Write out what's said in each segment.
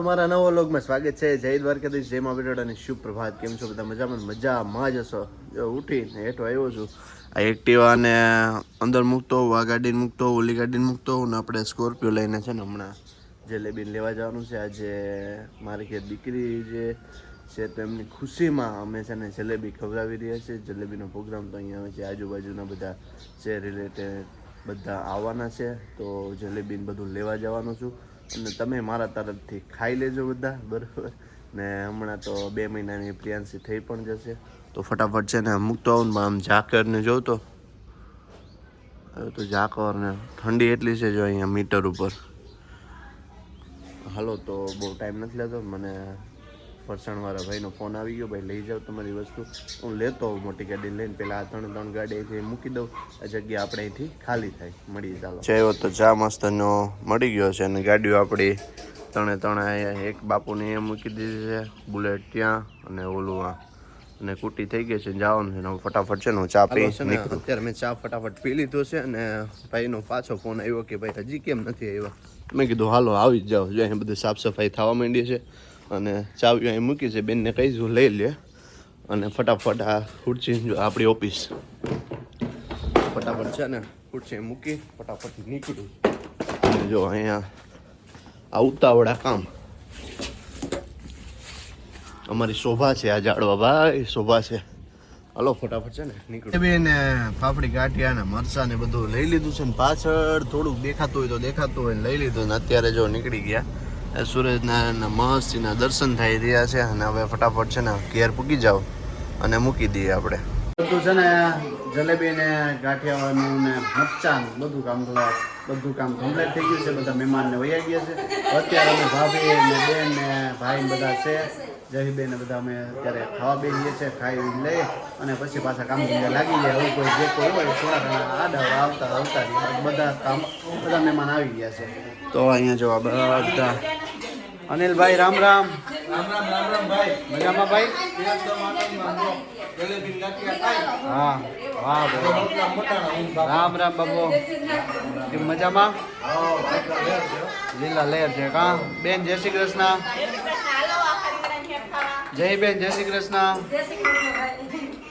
તમારા નવો વ્લોગમાં સ્વાગત છે. જય દ્વારકાધીશ, જય મા બેટોડાની શુભ પ્રભાત. કેમ છો બધા? મજામાં જ હશો. જો ઉઠીને હેઠો આવ્યો છું. આ એક્ટિવાને અંદર મૂકતો હોઉં, આ ગાડીને મૂકતો હોઉં, ઓલી ગાડીને મૂકતો હોઉં ને આપણે સ્કોર્પિયો લઈને છે ને હમણાં જલેબીને લેવા જવાનું છે. આજે મારી ઘેર દીકરી જે છે તો એમની ખુશીમાં અમે છે ને જલેબી ખવડાવી રહ્યા છીએ. જલેબીનો પ્રોગ્રામ તો અહીંયા આવે છે, આજુબાજુના બધા છે રિલેટેડ બધા આવવાના છે, તો જલેબીને બધું લેવા જવાનું છું. અને તમે મારા તરફથી ખાઈ લેજો બધા, બરાબર ને? હમણાં તો 2 મહિનાની પ્રિયાંશી થઈ પણ જશે, તો ફટાફટ છે ને મૂકતો આવું ને આમ ઝાકરને જોતો તો ઝાકર ને ઠંડી એટલી છે જો અહીંયા મીટર ઉપર. હાલો, તો બહુ ટાઈમ નથી લેતો. મને ફરસાણવાળા ભાઈનો ફોન આવી ગયો, ભાઈ લઈ જાઓ તમારી વસ્તુ. હું લેતો હોઉં મોટી ગાડી લઈને, પહેલાં આ 3 ગાડી અહીંથી મૂકી દઉં, આ જગ્યા આપણે અહીંથી ખાલી થાય. મળીએ ચાલો. ચાલો તો ચા મસ્તનો મળી ગયો છે અને ગાડીઓ આપણી 3 અહીંયા એક બાપુને અહીંયા મૂકી દીધી છે, બુલેટ ત્યાં અને ઓલું અને કુટી થઈ ગઈ છે. જવાનું છે ને ફટાફટ છે ને હું ચા પી નીકળું. અત્યારે મેં ચા ફટાફટ પી લીધો છે અને ભાઈનો પાછો ફોન આવ્યો કે ભાઈ હજી કેમ નથી આવ્યો. મેં કીધું હાલો આવી જ જાઓ. જો અહીં બધું સાફ સફાઈ થવા માંડી છે અને ચાવી અહીં મૂકી છે. બેનને કહીશું લઈ લે અને ફટાફટ આ ખુરશી આપણી ઓફિસ ફટાફટ છે ને ખુરશી મૂકી ફટાફટ નીકળ્યું. અને જો અહીંયા આ ઉતાવળા કામ અમારી શોભા છે, આ જાડવા ભાઈ શોભા છે. હાલો ફટાફટ છે ને નીકળ્યું. બેન ફાફડી ગાંઠિયા ને મરચા ને બધું લઈ લીધું છે ને પાછળ થોડુંક દેખાતું હોય તો દેખાતું હોય લઈ લીધું ને અત્યારે જો નીકળી ગયા. સૂરજનારાયણના મસ્તીના દર્શન થઈ રહ્યા છે અને હવે ફટાફટ છે ને ઘેર પૂકી જાવ અને મૂકી દઈએ આપણે બધું છે ને જલેબી ને ગાંઠિયાવાનું ને મરચાં બધું કામ કમ્પ્લીટ થઈ ગયું છે. બધા મહેમાનને વયા ગયા છે. અત્યારે અમે ભાભી ને બેન ને ભાઈ બધા છે, જહીબેન ને બધા અમે અત્યારે ખાવા બેસીએ છીએ. ખાઈ લઈ અને પછી પાછા કામ લાગી જાય. હવે કોઈ જે કોઈ હોય થોડા ઘણા આડા આવતા બધા મહેમાન આવી ગયા છે. તો અહીંયા જો બધા અનિલભાઈ રામ રામ ભાઈ, મજામાં ભાઈ? હા વાહ રામ રામ બાબુ, મજામાં? લીલા લહેર છે કા બેન? જય શ્રી કૃષ્ણ. જય બેન, જય શ્રી કૃષ્ણ.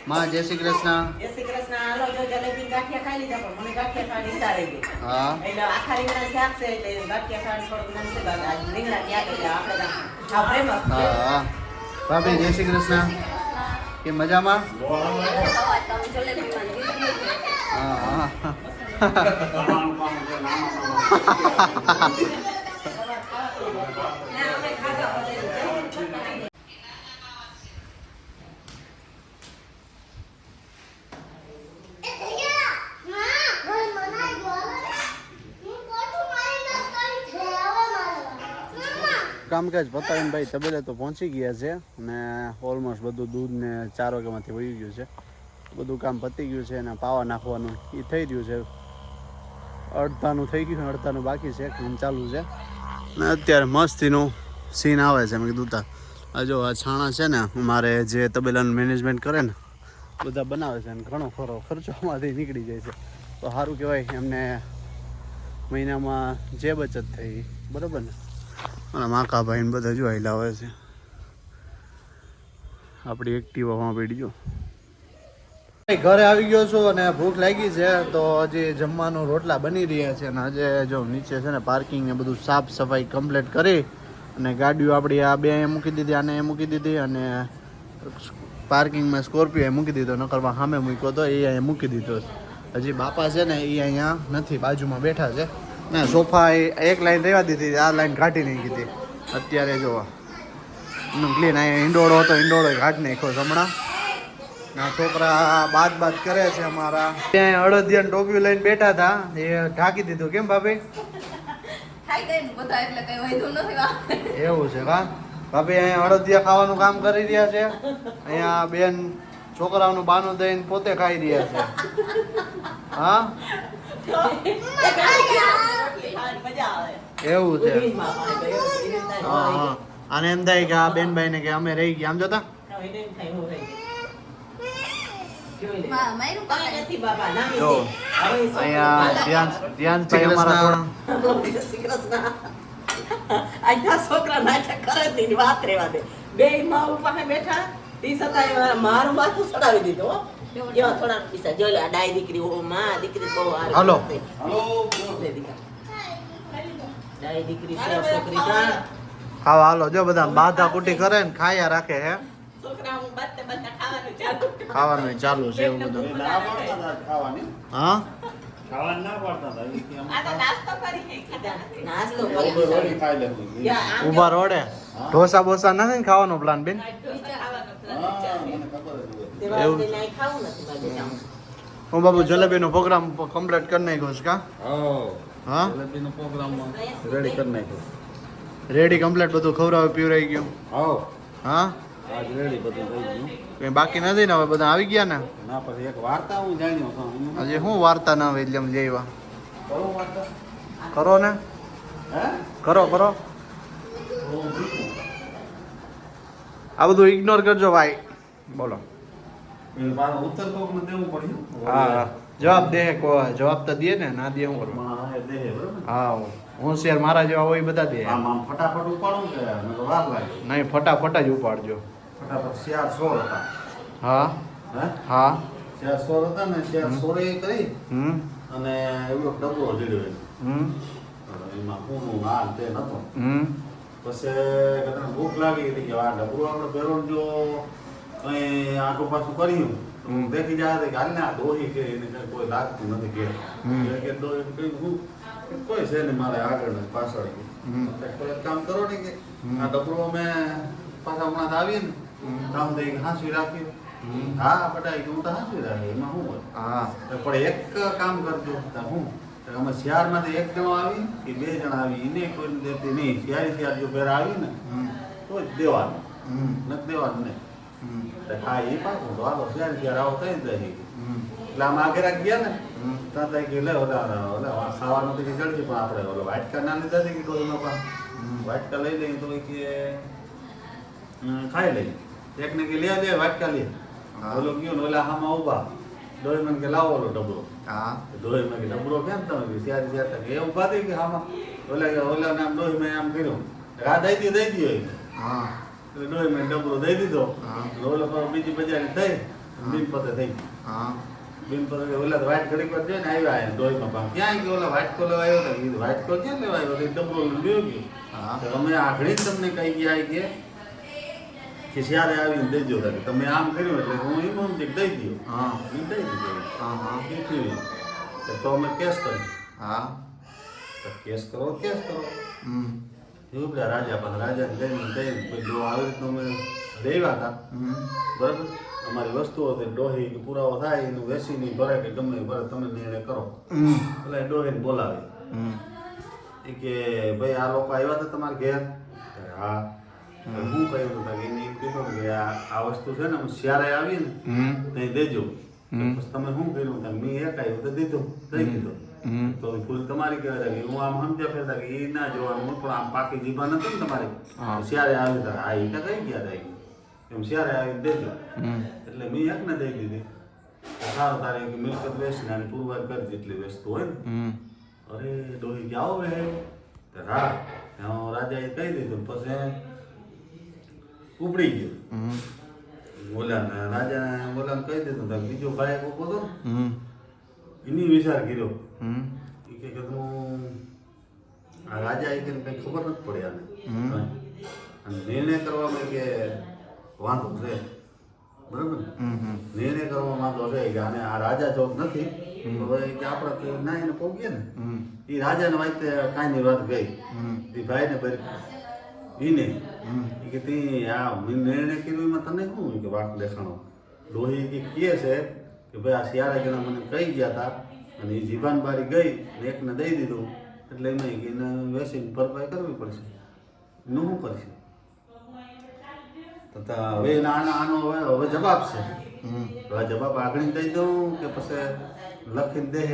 માં જય શ્રી કૃષ્ણ. હા હા ભાભી જય શ્રી કૃષ્ણ. કે મજામાં? હા કામકાજ પતાવીને ભાઈ તબેલે તો પહોંચી ગયા છે અને ઓલમોસ્ટ બધું દૂધ ને 4 વાગ્યામાંથી વહી ગયું છે. બધું કામ પતી ગયું છે અને પાવા નાખવાનું એ થઈ રહ્યું છે. અડધાનું થઈ ગયું, અડધાનું બાકી છે, કામ ચાલુ છે. ને અત્યારે મસ્તીનું સીન આવે છે. મેં કીધું આ જો આ છાણા છે ને મારે જે તબેલાનું મેનેજમેન્ટ કરે ને બધા બનાવે છે અને ઘણો ખરો ખર્ચો આમાંથી નીકળી જાય છે. તો સારું કહેવાય એમને મહિનામાં જે બચત થઈ, બરાબર ને? અને માકા ભાઈને બધા જો હિલાવે છે. આપણી એક્ટિવામાં પડી જો. ઘરે આવી ગયો છું અને ભૂખ લાગી છે તો હજી જમવાનું રોટલા બની રહ્યા છે. અને આજે જો નીચે છે ને પાર્કિંગ ને બધું સાફ સફાઈ કમ્પ્લીટ કરી અને ગાડીઓ આપણી આ 2 અહીંયા મૂકી દીધી, આને મૂકી દીધી અને પાર્કિંગમાં સ્કોર્પિયો મૂકી દીધો. નકરમાં સામે મૂક્યો તો એ અહીંયા મૂકી દીધો. હજી બાપા છે ને એ અહીંયા નથી, બાજુમાં બેઠા છે ને. સોફા એક લાઈન રહેવા દીધી, આ લાઈન કાઢી નહીં કીધી. અત્યારે જોવા ક્લીન અહીંયા ઈંડોળો હતો, ઈંડોળો કાઢી નાખ્યો છે હમણાં. ના છોકરા બાદ કરે છે અમારા. ત્યાં અડદિયા ટોપિયું લઈને બેઠા હતા, એ ઢાંકી દીધું. કેમ ભાભી? એવું છે કા ભાભી? અહીંયા અડદિયા ખાવાનું કામ કરી રહ્યા છે. અહીંયા બેન છોકરાઓનું બાનું દઈને પોતે ખાઈ રહ્યા છે. હા એવું છે. હા આને એમ થાય કે આ બેનભાઈ ને કે અમે રહી ગયા. આમ જોતા જો અહીંયા ધ્યાન અમારા આજના છોકરા નાટક કરે જ નહીં, વાત રહેવા દે. બે માં પાસે બેઠા તી છતાંય મારું માથું ચડાવી દીધું હો. એવા થોડા પૈસા જોઈ લે, આ ડાય દીકરી ઓ માં દીકરી બહુ હારી હાલો. છે. લે દીકરા. ડાય દીકરી છે છોકરી જાણ. ખાવા હાલો. જો બધા બાધા કુટી કરે ને ખાયા રાખે હે. છોકરા હું બાતે બાતે ખાવાનું ચાલુ. ખાવાનું ચાલુ છે એવું બધું. હા આ તો નાસ્તો કરી કઈ ખાધા નથી. નાસ્તો કરી યા આમ ઉભા રોડે ઢોસા બોસા નથી ને ખાવાનો પ્લાન બેન? ખાવાનો plan વિચાર. એવું? દેવાળીને અહીં ખાવું નથી બાજુ જાઉં. હું બાબુ જલેબી નો પ્રોગ્રામ કમ્પ્લીટ કરી નાખ્યો છે કા? હા રેડી કરી નાખ્યો. રેડી કમ્પ્લીટ બધું ખવડાવી પીવરાઈ ગયું. હા આજ રેડી બધું થઈ ગયું. કઈ બાકી નથી ને? હવે બધા આવી ગયા ને? ના પછી એક વાર્તા હું જાણ્યો છું. હજી શું વાર્તા ના હોય એટલે એમ લેવા કરો વાર્તા? કરો ને, હે? કરો કરો. આ બધું ઇગ્નોર કરજો ભાઈ. બોલો. એ પાછું ઉત્તર કોકને દેવું પડ્યું. હા જવાબ દે કો જવાબ તો દે ને, ના દે હું કરવા? હા, એ દેહે, બરોબર? હા હોશિયાર મારા જેવા હોય બધા દે. આમ ફટાફટ ઉપાડું કે નકર વાર લાગે. નહીં ફટાફટ જ ઉપાડજો. ફટાફટ શિયાર સોર હતા. હા હે? હા શિયાર સોર હતા ને શિયાર સોરે કરી હમ અને એવો ડબરો જીડ્યો એને. હમ એમાં પૂરું આ ને તે નતો. હમ પછી કદાચ ભૂખ લાગી હતી કે આ ડબરું આપણે પહેરો જો કઈ આટલું પાછું કર્યું તો દેખી જાય કે હાલ ને આ દોહી છે એને કઈ કોઈ લાગતું નથી કે કે દોહી કઈ હું કોઈ છે ને મારે આગળ ને પાછળ કોઈ એક કામ કરો ને કે આ ડબરો અમે પાછા હમણાં આવીએ ને કામ દઈ હાંસવી રાખ્યું. હા બટાઈ હું તો હાંસવી રાખી એમાં શું હોય. હા પણ એક કામ કરજો તો હું અમે શિયાળમાંથી એક જણો આવી કે બે જણા આવી એને કોઈ દેતી નહીં. શિયાળ જો પહેરા આવી ને તો જ દેવાનું, નથી દેવાનું નહીં. હા એ પાછું તો હાલો શિયાળ આવો થઈ જ જાય. એટલે આમ આગળ ગયા ને ત્યાં થાય કે લે ઓલા ખાવાનું તો જલ્દી પણ આપણે ઓલા વાટકા ના લીધા છે કે ડોહીમાં પણ વાટકા લઈ લઈએ તો કે ખાઈ લઈએ. એકને કે લે વાટકા લે. ઓલો ગયો ને ઓલા હામાં ઉભા ડોહી મને કે લાવો ઓલો ડબરો. હા ડોહી માં કે ડબરો કેમ તમે શિયાળ કે એ ઉભા થઈ કે હામાં ઓલા નામ ડોહી મેં આમ કર્યું આ દઈ દો હા એટલે ડોહી મેં ડબરો દઈ દીધો. હા. ઓલો પર બીજી બજારી થઈ બિન પતે થઈ હા બિન પતે ઓલા વાઇટ ઘડી પર જઈને આવ્યા ડોહીમાં પામ ક્યાં કે ઓલા વાઇટકો લેવા આવ્યો હતો કીધું વાઇટકો ક્યાં લેવા આવ્યો હતો ડબરો લ્યો ગયો. હા તો અમે આગળ તમને કહી ગયા કે શિયારે આવીને દેજો કે તમે આમ કર્યું એટલે હું એમ સમજી દઈ દઉં. હા એ દઈ દીધો. હા હા એ થયું. તો અમે કેસ કર્યો. હા તો કેસ કરો હમ એવું બધા રાજા પાસે રાજાને જઈને કોઈ જો આવી રીતનું અમે રહેવા હતા બરાબર. અમારી વસ્તુઓ હતી ડોહી કે પુરાવો થાય એનું વેસી નહીં ભરે કે ગમે એ ભરે તમે નિર્ણય કરો. એટલે ડોહીને બોલાવે એ કે ભાઈ આ લોકો આવ્યા હતા તમારા ઘેર? હા. હું કહ્યું હતું કે એને એમ કીધું કે આ વસ્તુ છે ને અમે શિયારે આવીએ ને ત્યાં દેજો. પછી તમે શું કર્યું મેં એક આવ્યું તો દીધું દઈ દીધું. તો ભૂલ તમારી કહેવાય કે હું આમ સમજ્યા ફેરતા કે એ ના જોવાનું પણ આમ પાકી જીભા નથી ને તમારી શિયારે આવી હતા. આ ઈટા કઈ ગયા હતા એમ શિયારે આવીને દેજો. એટલે મેં એકને દઈ દીધી. સારું તારે મિલકત વેચને અને પુરવાર કરી જેટલી વસ્તુ હોય ને. અરે ડોહી કે આવો હે હા રાજાએ કહી દીધું. પછી ઉપડી ગયો બોલ્યા રાજા બોલાને કહી દીધું બીજો ભાઈ કોકો હતો એની વિચાર કર્યો કે તું આ રાજા એ કઈ ખબર નથી પડી આને અને નિર્ણય કરવામાં કે વાંધો છે બરાબર ને. નિર્ણય કરવામાં વાંધો છે કે આને આ રાજા જોગ નથી હવે કે આપણે ના એને પોગીએ ને એ રાજાને વાંચતે કાંઈની વાત ગઈ એ ભાઈને ભરી એને કે તે આ નિર્ણય કર્યો એમાં તને શું કે વાંક દેખાણો. ડોહી કે કહે છે કે ભાઈ આ શિયાળા જણા મને કહી ગયા હતા અને એ જીભાન બારી ગઈ ને એકને દઈ દીધું એટલે એમાં કે એને વેસીને ભરપાઈ કરવી પડશે. એનું શું કરશે? તો હવે આનો હવે જવાબ છે. હવે જવાબ આગળ દઈ દઉં કે પછી લખીને દે?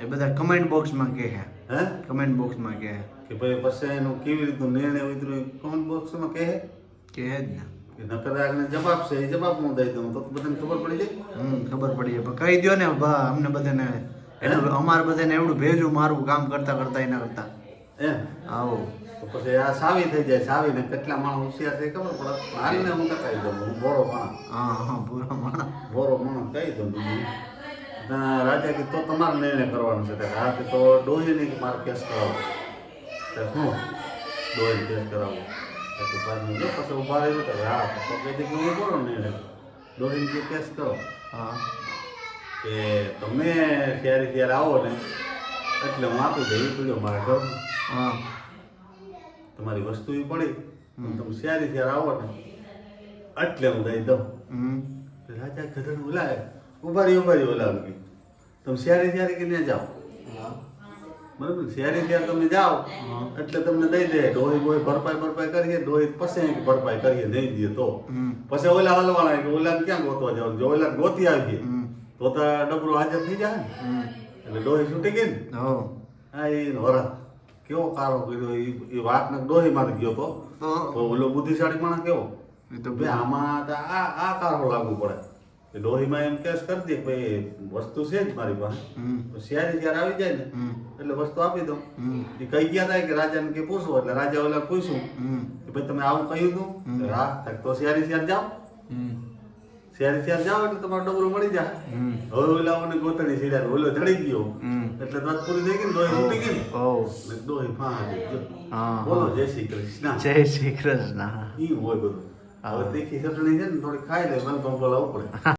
એ બધા કમેન્ટ બોક્સમાં કહે હે કમેન્ટ બોક્સમાં કહે કે ભાઈ પછી એનું કેવી રીતનું નિર્ણય ઉતર્યો કમેન્ટ બોક્સમાં કહે કે જ ને કે નકર આગળ જવાબ છે એ જવાબ હું દઈ દઉં તો બધાને ખબર પડી જાય. ખબર પડી જાય પણ કહી દો ને અમને બધાને એટલું અમારે બધાને એવડું ભેજું મારું કામ કરતા કરતા એના કરતા એમ આવો તો પછી આ સાવી થઈ જાય. સાવીને કેટલા માણસ હોશિયાર છે ખબર પડે. હાલને હું કહી દઉં, હું બોરો માણસ. હા પૂરો માણસ. બોરો માણસ કહી દઉં બીજું. રાજા કે તો તમારે નિર્ણય કરવાનો છે. હા કે તો ડોહીને કે મારે કેસ કરાવો. હું ડોહીને કેસ કરાવું. પછી ઉભા રહી તો હા તો કહેતી કે હું બોરો નિર્ણય ડોહીને કે કેસ કરો. હા કે તમે ત્યારે આવો ને એટલે હું આપી દઈ પીડ્યો મારા ઘરમાં. હા તમારી વસ્તુ એ પડી તમે ત્યારે આવો ને એટલે હું દઈ દઉં. રાજા ગધેડ બોલાય ઉભા રહી બોલાવી તમે ત્યારે કે ત્યાં જાઓ. બરાબર ત્યારે તમે જાઓ એટલે તમને દઈ દે. ડોહી બોહી ભરપાઈ કરીએ ડોહી પછી ભરપાઈ કરીએ નહીં દઈએ તો પછી ઓલા હલવાના કે ઓલા ક્યાં ગોતવા જાવ. જો ઓલા ગોતી આવીએ તો ડબરો હાજર થઈ જાય ને એટલે ડોહી છૂટી ગઈ ને. હા એ વરા કેવો કારો કર્યો એ વાત ને ડોહી માં ગયો તો ઓલો બુદ્ધિશાળી માણસ કેવો તો બે આમાં આ કારો લાગુ પડે. ડોહીમાં એમ કેસ કરી દે ભાઈ વસ્તુ છે જ મારી પાસે શિયાળી જ્યારે આવી જાય ને એટલે વસ્તુ આપી દઉં. એ કહી ગયા હતા કે રાજાને કે પૂછવું એટલે રાજા ઓલા પૂછ્યું કે ભાઈ તમે આવું કહ્યું હતું. હા તો શિયાળી જાઓ. શિયાળી જાઓ એટલે તમારો ડબરો મળી જાય. હવે ઓલાઓને ગોતણી સીડ્યા ઓલો ચડી ગયો એટલે વાત પૂરી થઈ ગઈ ને ડોહી છૂટી ગઈ ને ડોહી બોલો જય શ્રી કૃષ્ણ. જય શ્રી કૃષ્ણ. ઈ હોય બધું. હવે તીખી ચટણી છે ને થોડી ખાઈ લે મને તો બોલાવવું પડે.